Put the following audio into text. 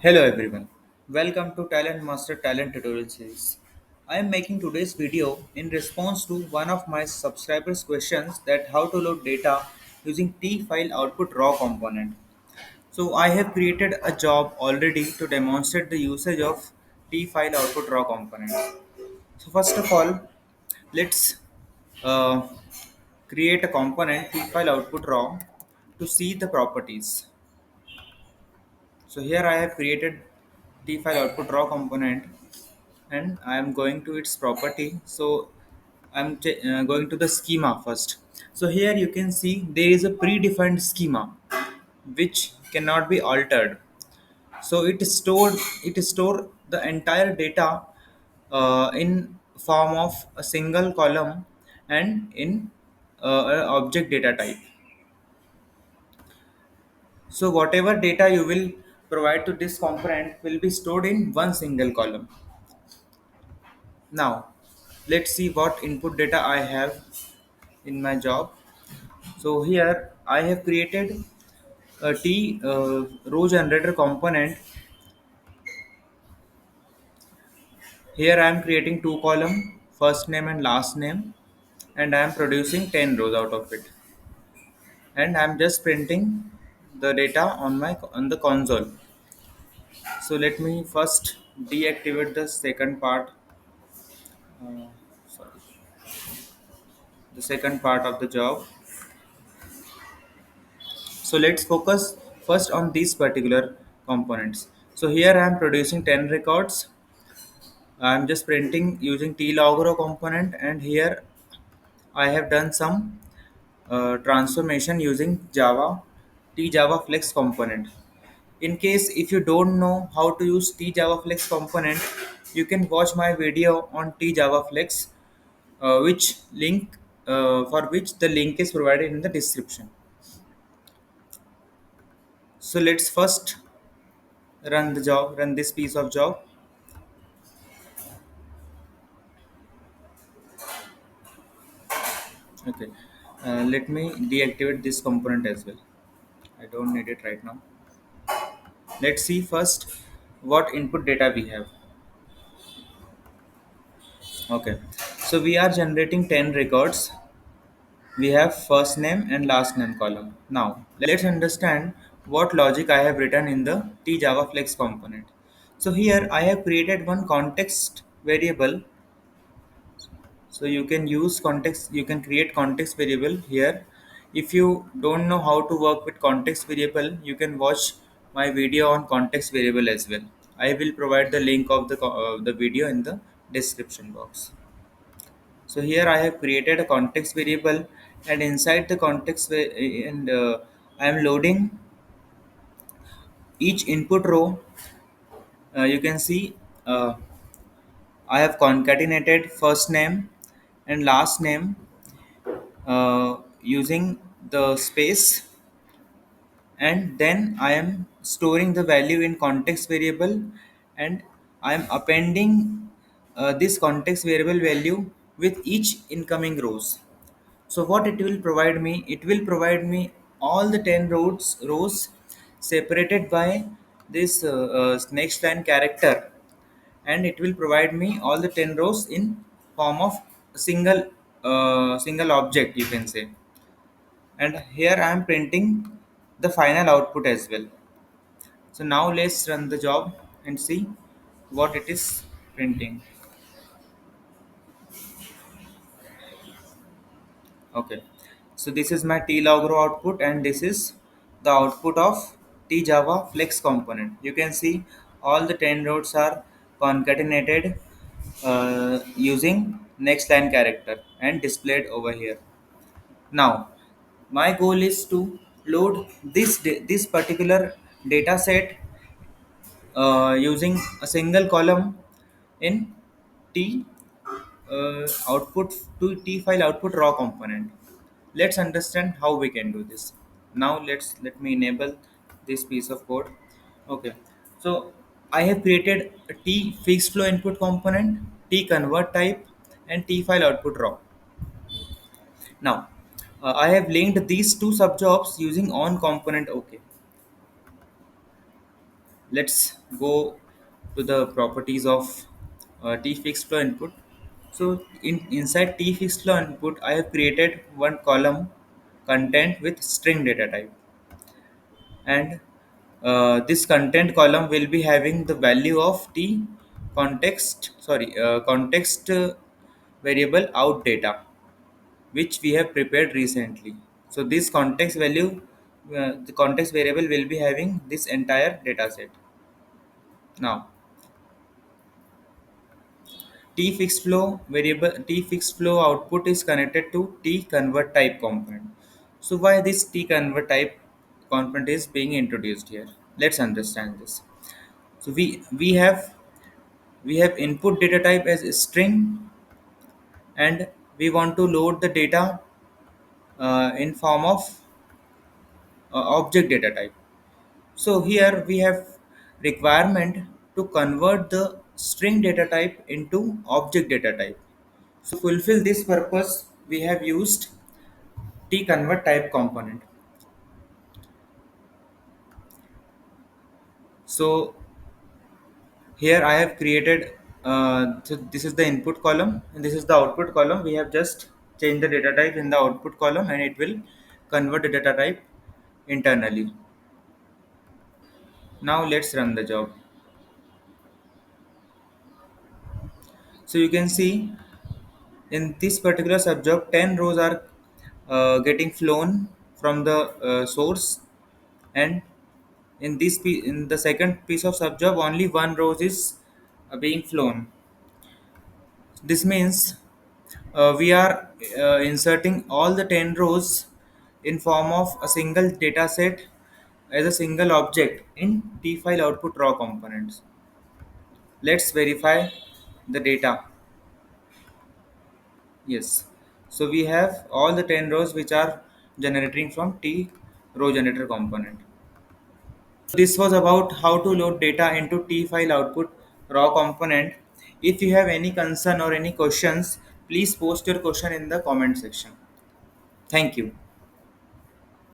Hello everyone. Welcome to Talent Master Talent Tutorial Series. I am making today's video in response to one of my subscribers' questions that how to load data using tFileOutputRaw component. So I have created a job already to demonstrate the usage of tFileOutputRaw component. So first of all, let's uh, create a component tFileOutputRaw to see the properties. So here I have created tFileOutputRaw component and I am going to its property. So going to the schema first. So here you can see there is a predefined schema which cannot be altered. So it store the entire data in form of a single column and in an object data type. So whatever data you will provide to this component will be stored in one single column. Now let's see what input data I have in my job. So here I have created a T row generator component. Here I am creating two column, first name and last name, and I am producing 10 rows out of it. And I am just printing the data on the console. So let me first deactivate the second part. Uh, sorry, the second part of the job. So let's focus first on these particular components. So here I am producing 10 records. I'm just printing using tlogro component, and here I have done some transformation using Java tjava flex component. In case if you don't know how to use tjava flex component, you can watch my video on tjava flex, which link for which the link is provided in the description. So let's first run this piece of job. Okay, let me deactivate this component as well. I don't need it right now. Let's see first what input data we have. Okay, so we are generating 10 records. We have first name and last name column. Now let's understand what logic I have written in the tjava flex component. So here I have created one context variable. So you can use context, you can create context variable here. If you don't know how to work with context variable, you can watch my video on context variable as well. I will provide the link of the video in the description box. So here I have created a context variable, and inside the and I am loading each input row. You can see uh, I have concatenated first name and last name using the space, and then I am storing the value in context variable, and I am appending this context variable value with each incoming rows. So what it will provide me, it will provide me all the 10 rows separated by this next line character, and it will provide me all the 10 rows in form of a single object, you can say. And here I am printing the final output as well. So now let's run the job and see what it is printing. Okay, so this is my tLogRow output, and this is the output of tjava flex component. You can see all the 10 rows are concatenated using next line character and displayed over here. Now my goal is to load this particular data set using a single column in T output to T file output raw component. Let's understand how we can do this. Now let me enable this piece of code. Okay, so I have created a T fixed flow input component, T convert type, and T file output raw. Now I have linked these two subjobs using on component. Okay, let's go to the properties of tFixedFlow input. So inside tFixedFlow input, I have created one column content with string data type, and this content column will be having the value of t context variable out data, which we have prepared recently. So this the context variable will be having this entire data set. Now, tFixedFlow output is connected to tConvert type component. So why this tConvert type component is being introduced here? Let's understand this. So we have input data type as a string, and we want to load the data in form of object data type. So here we have requirement to convert the string data type into object data type. So fulfill this purpose, we have used tConvert type component. So here I have created, so this is the input column and this is the output column. We have just changed the data type in the output column, and it will convert the data type internally. Now let's run the job. So you can see in this particular subjob 10 rows are getting flown from the source, and in the second piece of subjob only one row is being flown. This means we are inserting all the 10 rows in form of a single data set as a single object in tFileOutputRaw components. Let's verify the data. Yes. So we have all the 10 rows which are generating from T row generator component. This was about how to load data into tFileOutputRaw component. If you have any concern or any questions, please post your question in the comment section. Thank you.